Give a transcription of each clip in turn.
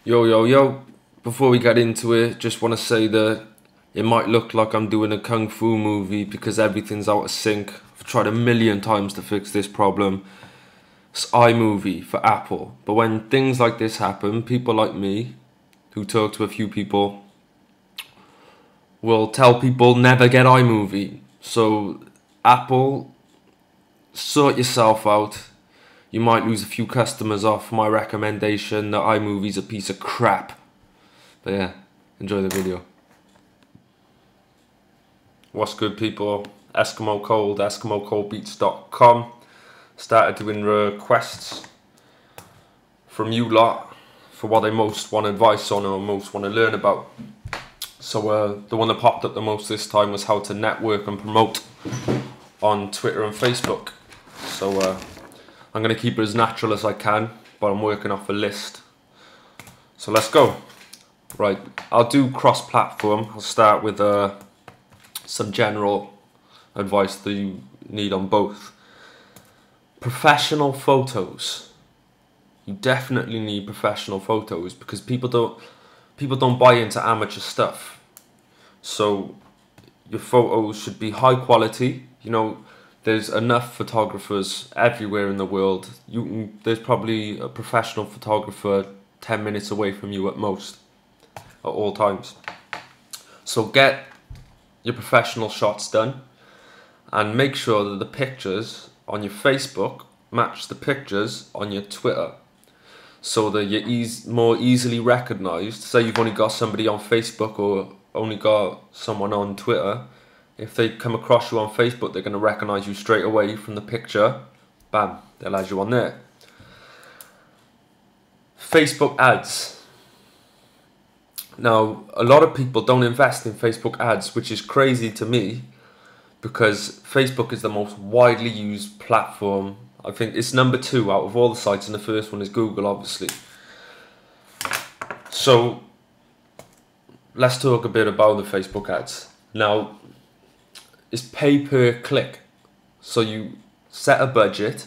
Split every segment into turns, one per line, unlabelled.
Yo, yo, yo. Before we get into it, just want to say that it might look like I'm doing a kung fu movie because everything's out of sync. I've tried a million times to fix this problem. It's iMovie for Apple. But when things like this happen, people like me, who talk to a few people, will tell people never get iMovie. So, Apple, sort yourself out. You might lose a few customers off my recommendation that iMovie's a piece of crap. But yeah, enjoy the video. What's good, people? Eskimo Cold, EskimoColdBeats.com. Started doing requests from you lot for what they most want advice on or most want to learn about. So the one that popped up the most this time was how to network and promote on Twitter and Facebook. So I'm going to keep it as natural as I can, but I'm working off a list. So let's go. Right, I'll do cross-platform. I'll start with some general advice that you need on both. Professional photos. You definitely need professional photos because people don't buy into amateur stuff. So your photos should be high quality. You know, there's enough photographers everywhere in the world. There's probably a professional photographer 10 minutes away from you at most, at all times. So get your professional shots done and make sure that the pictures on your Facebook match the pictures on your Twitter so that you're more easily recognized. Say you've only got somebody on Facebook or only got someone on Twitter. If they come across you on Facebook, they're going to recognize you straight away from the picture. Bam, they'll add you on there. Facebook ads. Now, a lot of people don't invest in Facebook ads, which is crazy to me because Facebook is the most widely used platform. I think it's number 2 out of all the sites, and the first one is Google, obviously. So, let's talk a bit about the Facebook ads. Now, it's pay per click. So you set a budget,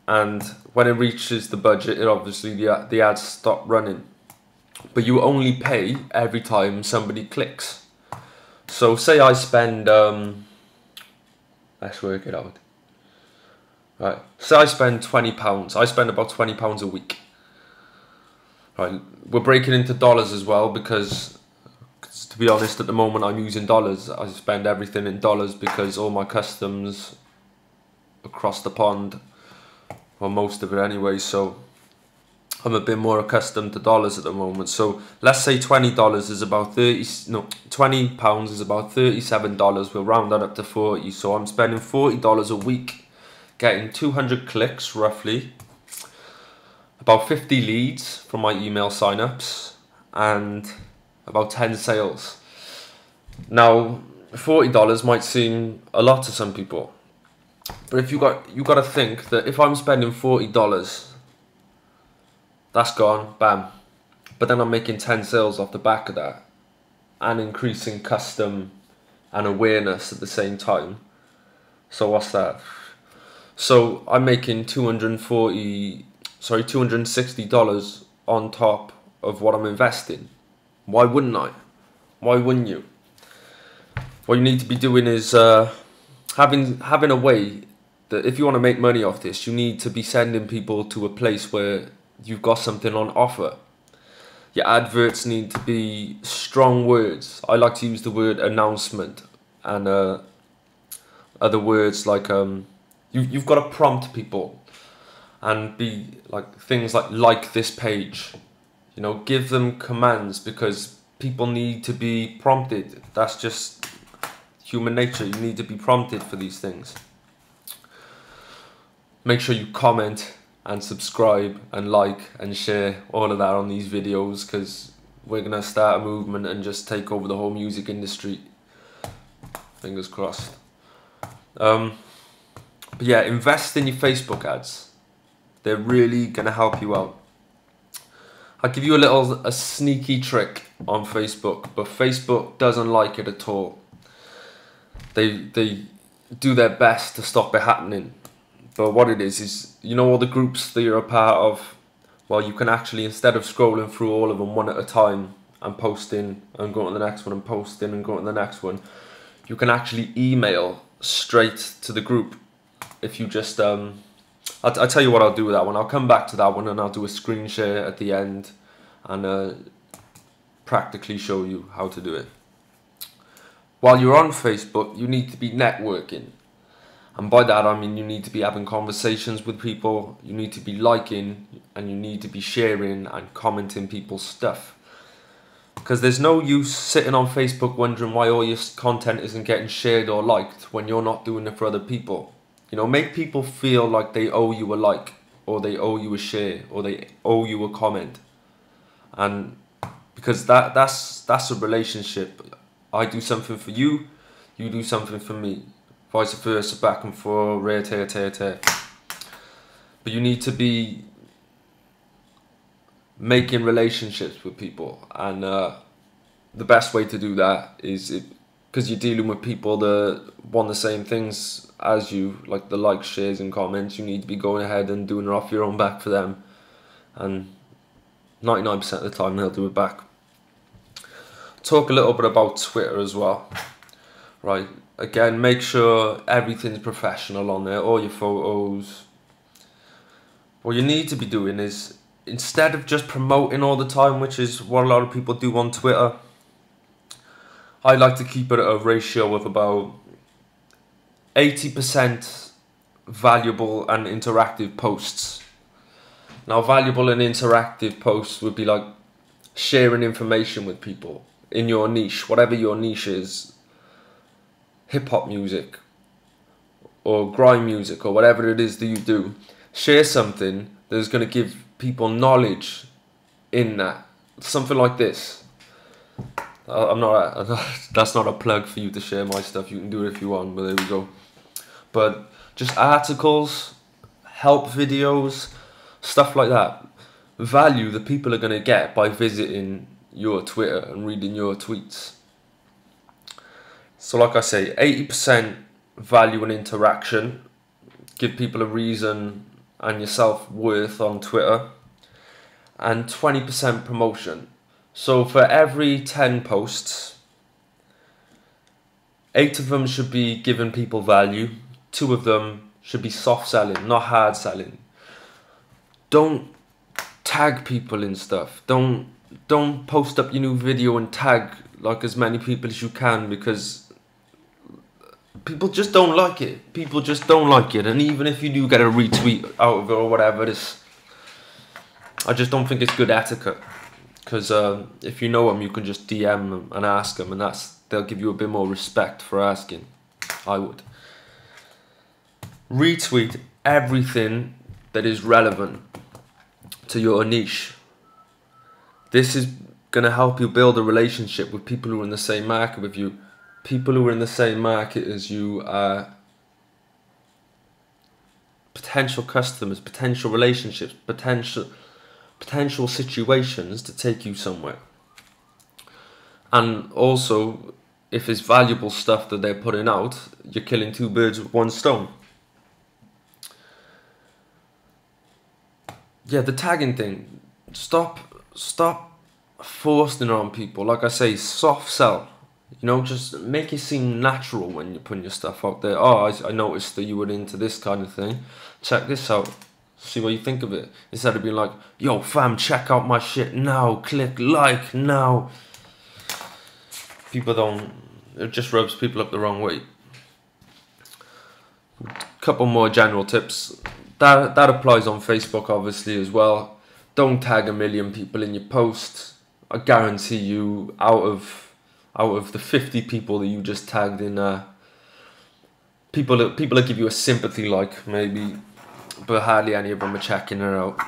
and when it reaches the budget, it obviously the ads stop running. But you only pay every time somebody clicks. So say I spend, let's work it out. Right, say I spend £20. I spend about £20 a week. Right, we're breaking into dollars as well because, to be honest, at the moment I'm using dollars. I spend everything in dollars because all my customs across the pond, well, most of it anyway, so I'm a bit more accustomed to dollars at the moment. So let's say $20 is about £20 is about $37. We'll round that up to 40. So I'm spending $40 a week, getting 200 clicks roughly, about 50 leads from my email signups, and about 10 sales. Now, $40 might seem a lot to some people, but if you got to think that if I'm spending $40, that's gone, bam. But then I'm making 10 sales off the back of that and increasing custom and awareness at the same time. So what's that? So I'm making $260 on top of what I'm investing. Why wouldn't I? Why wouldn't you? What you need to be doing is having a way that if you want to make money off this, you need to be sending people to a place where you've got something on offer. Your adverts need to be strong words. I like to use the word announcement and other words like you've got to prompt people and be like things like this page. You know, give them commands because people need to be prompted. That's just human nature. You need to be prompted for these things. Make sure you comment and subscribe and like and share all of that on these videos because we're going to start a movement and just take over the whole music industry. Fingers crossed. But yeah, invest in your Facebook ads. They're really going to help you out. I'll give you a sneaky trick on Facebook, but Facebook doesn't like it at all. They do their best to stop it happening. But what it is, you know all the groups that you're a part of, well, you can actually, instead of scrolling through all of them one at a time and posting and going to the next one and posting and going to the next one, you can actually email straight to the group. If you just I'll tell you what I'll do with that one. I'll come back to that one and I'll do a screen share at the end and practically show you how to do it. While you're on Facebook, you need to be networking. And by that I mean you need to be having conversations with people, you need to be liking, and you need to be sharing and commenting people's stuff. Because there's no use sitting on Facebook wondering why all your content isn't getting shared or liked when you're not doing it for other people. You know, make people feel like they owe you a like, or they owe you a share, or they owe you a comment. And because that's a relationship. I do something for you, you do something for me. Vice versa, back and forth, But you need to be making relationships with people, and the best way to do that is because you're dealing with people that want the same things as you, like the likes, shares and comments. You need to be going ahead and doing it off your own back for them, and 99% of the time they'll do it back. Talk a little bit about Twitter as well, right? Again, make sure everything's professional on there, all your photos. What you need to be doing is, instead of just promoting all the time, which is what a lot of people do on Twitter, I like to keep it at a ratio of about 80% valuable and interactive posts. Now, valuable and interactive posts would be like sharing information with people in your niche, whatever your niche is, hip-hop music or grime music or whatever it is that you do. Share something that's going to give people knowledge in that. Something like this. That's not a plug for you to share my stuff. You can do it if you want, but there we go. But just articles, help videos, stuff like that. Value that people are going to get by visiting your Twitter and reading your tweets. So like I say, 80% value and interaction. Give people a reason and your self-worth on Twitter. And 20% promotion. So for every 10 posts, 8 of them should be giving people value. 2 of them should be soft selling, not hard selling. Don't tag people in stuff. Don't post up your new video and tag like as many people as you can, because people just don't like it. People just don't like it. And even if you do get a retweet out of it or whatever, I just don't think it's good etiquette. Because if you know them, you can just DM them and ask them, and they'll give you a bit more respect for asking. I would. Retweet everything that is relevant to your niche. This is going to help you build a relationship with people who are in the same market with you. People who are in the same market as you are potential customers, potential relationships, potential situations to take you somewhere. And also, if it's valuable stuff that they're putting out, you're killing 2 birds with 1 stone. Yeah, the tagging thing. Stop forcing it on people. Like I say, soft sell. You know, just make it seem natural when you're putting your stuff out there. Oh, I noticed that you were into this kind of thing. Check this out. See what you think of it. Instead of being like, yo fam, check out my shit now. Click like now. People don't... It just rubs people up the wrong way. Couple more general tips. That applies on Facebook obviously as well. Don't tag 1 million people in your post. I guarantee you, out of the 50 people that you just tagged in, people that give you a sympathy like maybe, but hardly any of them are checking it out.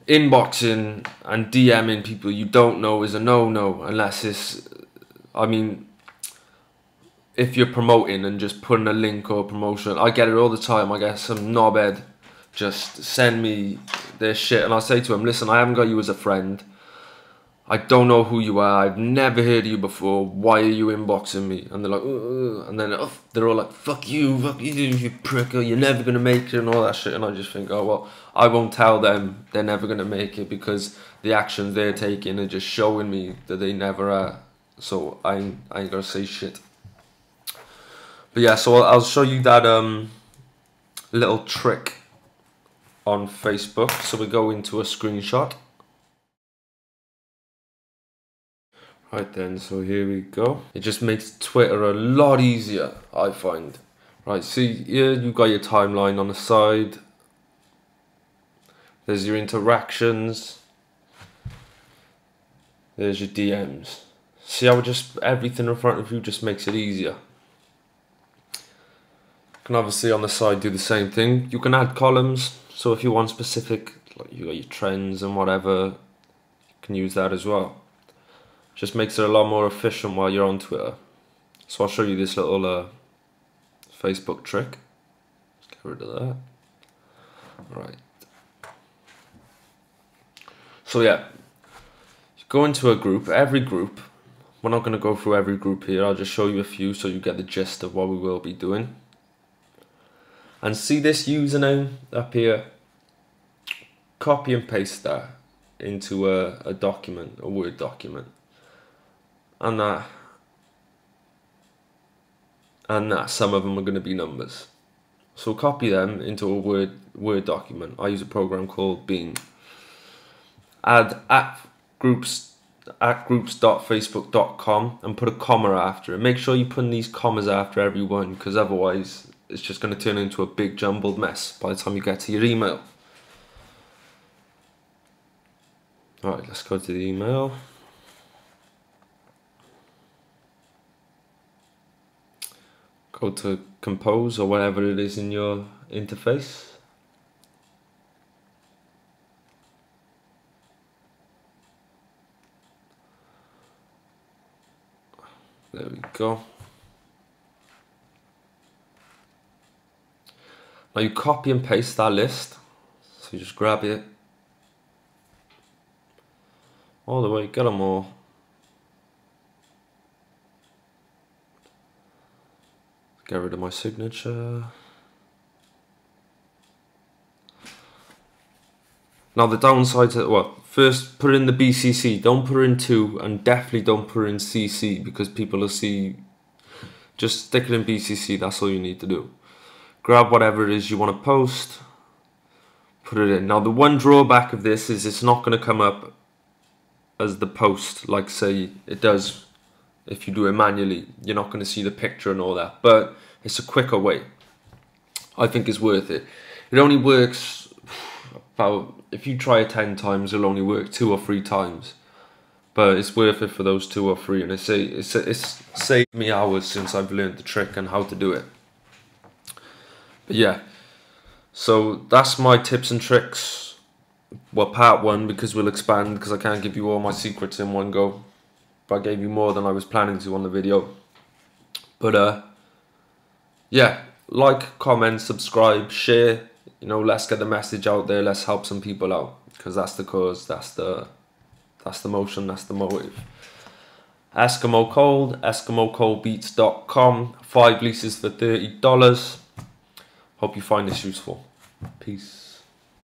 Inboxing and DMing people you don't know is a no-no, unless it's, I mean, if you're promoting and just putting a link or promotion. I get it all the time. I get some knobhead just send me their shit, and I'll say to them, listen, I haven't got you as a friend. I don't know who you are, I've never heard of you before, why are you inboxing me? And they're like, and then they're all like, fuck you, you prick, you're never going to make it and all that shit. And I just think, oh well, I won't tell them they're never going to make it, because the actions they're taking are just showing me that they never are. So I ain't gonna say shit. But yeah, so I'll show you that little trick on Facebook. So we go into a screenshot. Right then, so here we go. It just makes Twitter a lot easier, I find. Right, see here you've got your timeline on the side. There's your interactions. There's your DMs. See how just everything in front of you just makes it easier. You can obviously on the side do the same thing. You can add columns. So if you want specific, like you got your trends and whatever, you can use that as well. Just makes it a lot more efficient while you're on Twitter. So I'll show you this little Facebook trick. Let's get rid of that. Right. So yeah, you go into a group. Every group, we're not going to go through every group here. I'll just show you a few so you get the gist of what we will be doing. And see this username up here? Copy and paste that into a document, a Word document. And that some of them are going to be numbers. So copy them into a Word document. I use a program called Beam. Add at groups.facebook.com and put a comma after it. Make sure you put these commas after every one, because otherwise it's just going to turn into a big jumbled mess by the time you get to your email. Alright, let's go to the email. Go to compose or whatever it is in your interface. There we go. Now you copy and paste that list. So you just grab it all the way, get them all. Get rid of my signature. Now the downside to, well, first put in the BCC, don't put in 2, and definitely don't put in CC, because people will see. Just stick it in BCC, that's all you need to do. Grab whatever it is you want to post, put it in. Now the one drawback of this is it's not going to come up as the post, like say it does if you do it manually. You're not going to see the picture and all that, but it's a quicker way. I think it's worth it. It only works about, if you try it 10 times, it'll only work 2 or 3 times, but it's worth it for those 2 or 3. And it's saved me hours since I've learned the trick and how to do it. But yeah, so that's my tips and tricks. Well, part 1, because we'll expand, because I can't give you all my secrets in one go. But I gave you more than I was planning to on the video. But yeah, like, comment, subscribe, share. You know, let's get the message out there. Let's help some people out, because that's the cause. That's the motion. That's the motive. Eskimo Cold, EskimoColdBeats.com. 5 leases for $30. Hope you find this useful. Peace.